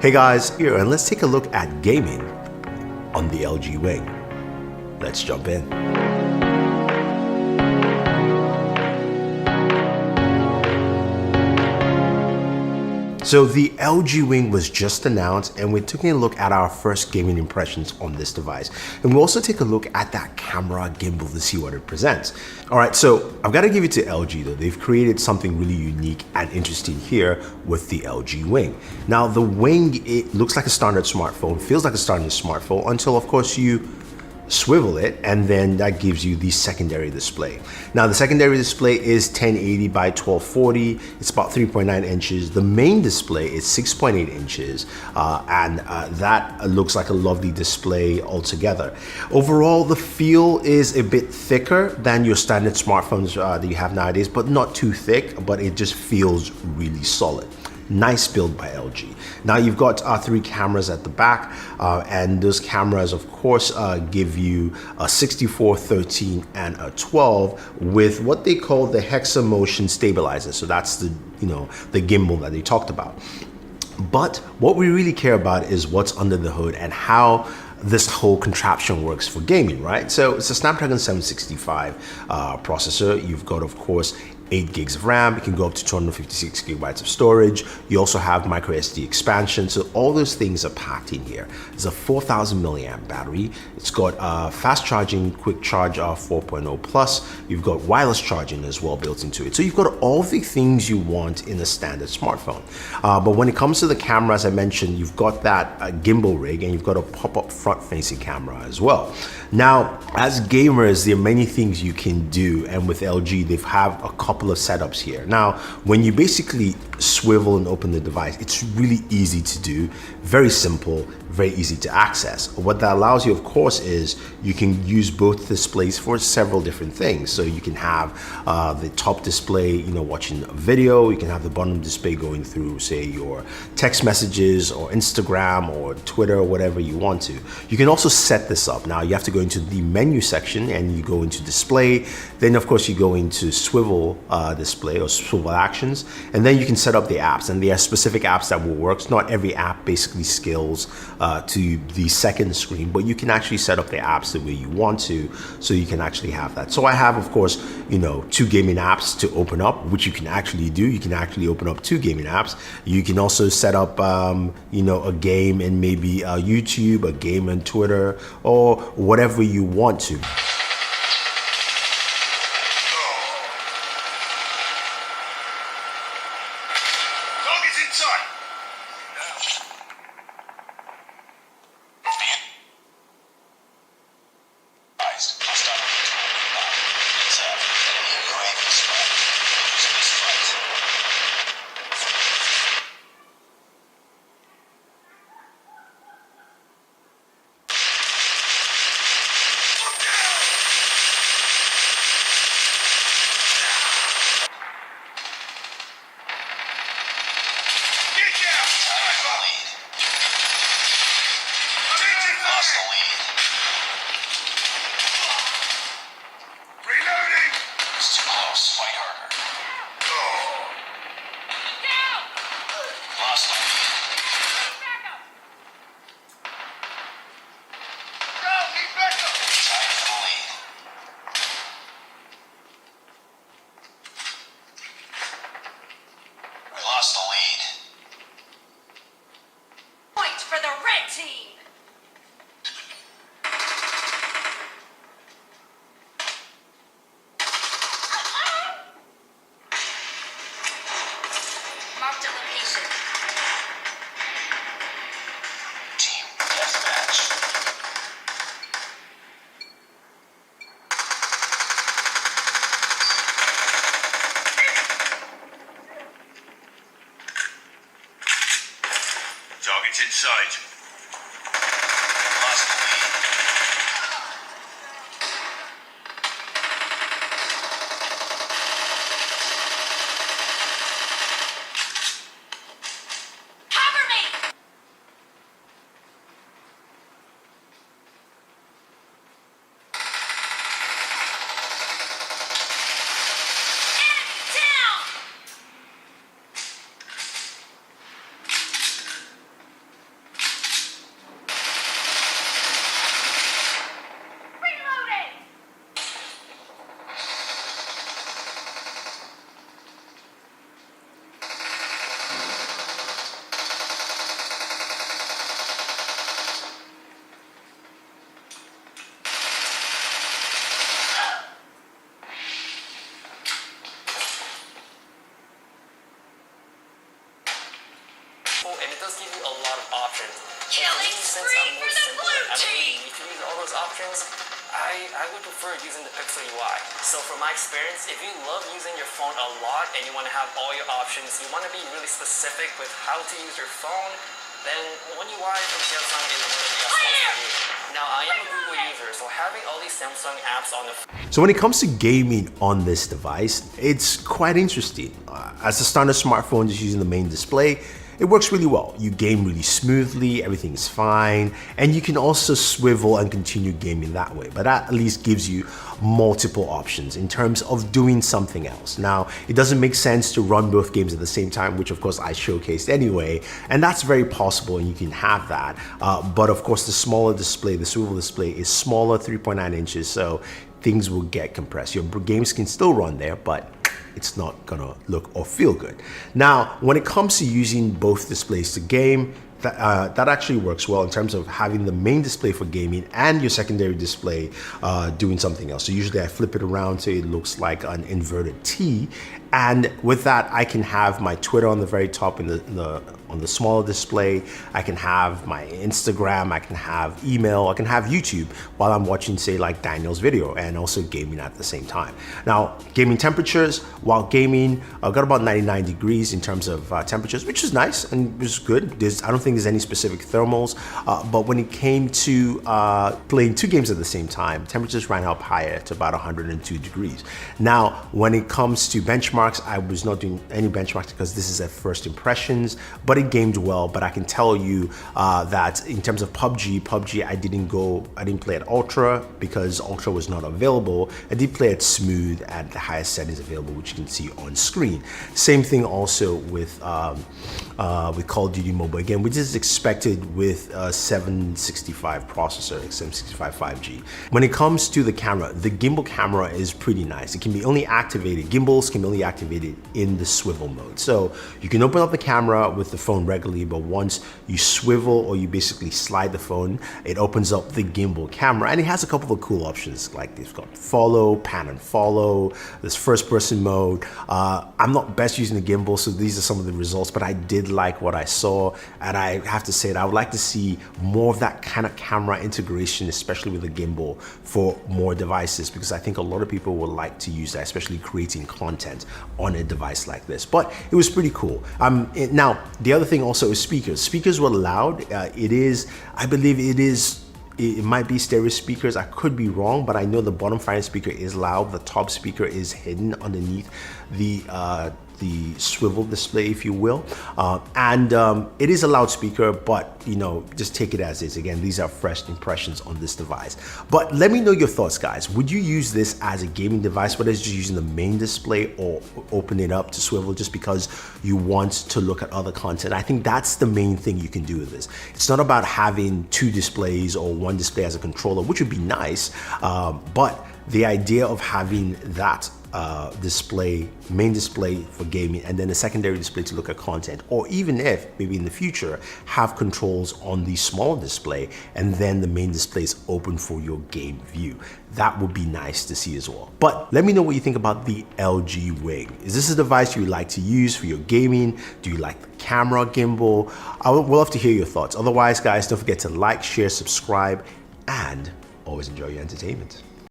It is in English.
Hey guys, here and let's take a look at gaming on the LG Wing. Let's jump in. So the LG Wing was just announced and we're taking a look at our first gaming impressions on this device. And we'll also take a look at that camera gimbal to see what it presents. All right, so I've got to give it to LG though. They've created something really unique and interesting here with the LG Wing. Now the Wing, it looks like a standard smartphone, feels like a standard smartphone until of course you swivel it, and then that gives you the secondary display. Now the secondary display is 1080 by 1240. It's about 3.9 inches. The main display is 6.8 inches, and that looks like a lovely display altogether. Overall, the feel is a bit thicker than your standard smartphones that you have nowadays, but not too thick, but it just feels really solid. Nice build by LG. Now you've got 3 cameras at the back, and those cameras of course give you a 64, 13, and a 12 with what they call the hexa motion stabilizer. So that's the the gimbal that they talked about. But what we really care about is what's under the hood and how this whole contraption works for gaming, right? So it's a Snapdragon 765 processor. You've got, of course, 8 gigs of RAM. You can go up to 256 gigabytes of storage. You also have micro SD expansion. So all those things are packed in here. It's a 4,000 milliamp battery. It's got fast charging, quick charge 4.0 plus. You've got wireless charging as well built into it. So you've got all the things you want in a standard smartphone. But when it comes to the camera, as I mentioned, you've got that gimbal rig and you've got a pop-up front-facing camera as well. Now, as gamers, there are many things you can do, and with LG, they have a couple of setups here. Now, when you basically swivel and open the device, it's really easy to do, very simple, very easy to access. What that allows you, of course, is you can use both displays for several different things. So you can have the top display, watching a video. You can have the bottom display going through, say, your text messages or Instagram or Twitter or whatever you want to. You can also set this up. Now, you have to go into the menu section and you go into display. Then, of course, you go into swivel display or swivel actions, and then you can set up the apps, and there are specific apps that will work. Not every app basically scales to the second screen, but you can actually set up the apps the way you want to, so you can actually have that. So I have, of course, 2 gaming apps to open up, which you can actually do. You can actually open up 2 gaming apps. You can also set up a game in maybe YouTube, a game on Twitter, or whatever you want to. Target's in sight. Lost the lead. Cover me! Enemy down! of options. Killing Since spree I'm more for the simple, blue I don't really team! need to use all those options. I would prefer using the Pixel UI. So from my experience, if you love using your phone a lot and you want to have all your options, you want to be really specific with how to use your phone, then One UI from Samsung is one of the best ones for you. Now, I am a Google user, so having all these Samsung apps on the So when it comes to gaming on this device, it's quite interesting. As a standard smartphone just using the main display, it works really well. You game really smoothly, everything's fine, and you can also swivel and continue gaming that way. But that at least gives you multiple options in terms of doing something else. Now, it doesn't make sense to run both games at the same time, which of course I showcased anyway, and that's very possible and you can have that. But of course, the smaller display, the swivel display is smaller, 3.9 inches, so things will get compressed. Your games can still run there, but it's not gonna look or feel good. Now, when it comes to using both displays to game, that actually works well in terms of having the main display for gaming and your secondary display doing something else. So usually I flip it around so it looks like an inverted T, and with that I can have my Twitter on the very top on the smaller display. I can have my Instagram, I can have email, I can have YouTube while I'm watching, say, like Daniel's video, and also gaming at the same time. Now, gaming temperatures, while gaming, I got about 99 degrees in terms of temperatures, which is nice and was good. I don't think there's any specific thermals, but when it came to playing two games at the same time, temperatures ran up higher to about 102 degrees. Now, when it comes to benchmarks, I was not doing any benchmarks because this is at first impressions, but it gamed well. But I can tell you that in terms of PUBG, I didn't play at Ultra because Ultra was not available. I did play at Smooth at the highest settings available, which you can see on screen. Same thing also with Call of Duty Mobile, again, which is expected with a 765 processor, 765 5G. When it comes to the camera, the gimbal camera is pretty nice. It can be only activated, gimbals can be only activated in the swivel mode. So you can open up the camera with the phone regularly, but once you swivel or you basically slide the phone, it opens up the gimbal camera, and it has a couple of cool options, like they've got follow, pan and follow, this first person mode. I'm not best using the gimbal, so these are some of the results, but I did like what I saw, and I have to say that I would like to see more of that kind of camera integration, especially with the gimbal, for more devices, because I think a lot of people would like to use that, especially creating content on a device like this. But it was pretty cool. Now, the other thing also is speakers. Speakers were loud. I believe it might be stereo speakers. I could be wrong, but I know the bottom firing speaker is loud. The top speaker is hidden underneath the swivel display, if you will, and it is a loudspeaker, but just take it as is. Again, these are fresh impressions on this device, but let me know your thoughts, guys. Would you use this as a gaming device, whether it's just using the main display or open it up to swivel just because you want to look at other content? I think that's the main thing you can do with this. It's not about having two displays or one display as a controller, which would be nice, but the idea of having that main display for gaming, and then a secondary display to look at content, or even if maybe in the future have controls on the small display and then the main display is open for your game view, that would be nice to see as well. But let me know what you think about the LG Wing. Is this a device you would like to use for your gaming? Do you like the camera gimbal? I would love to hear your thoughts. Otherwise, guys, don't forget to like, share, subscribe, and always enjoy your entertainment.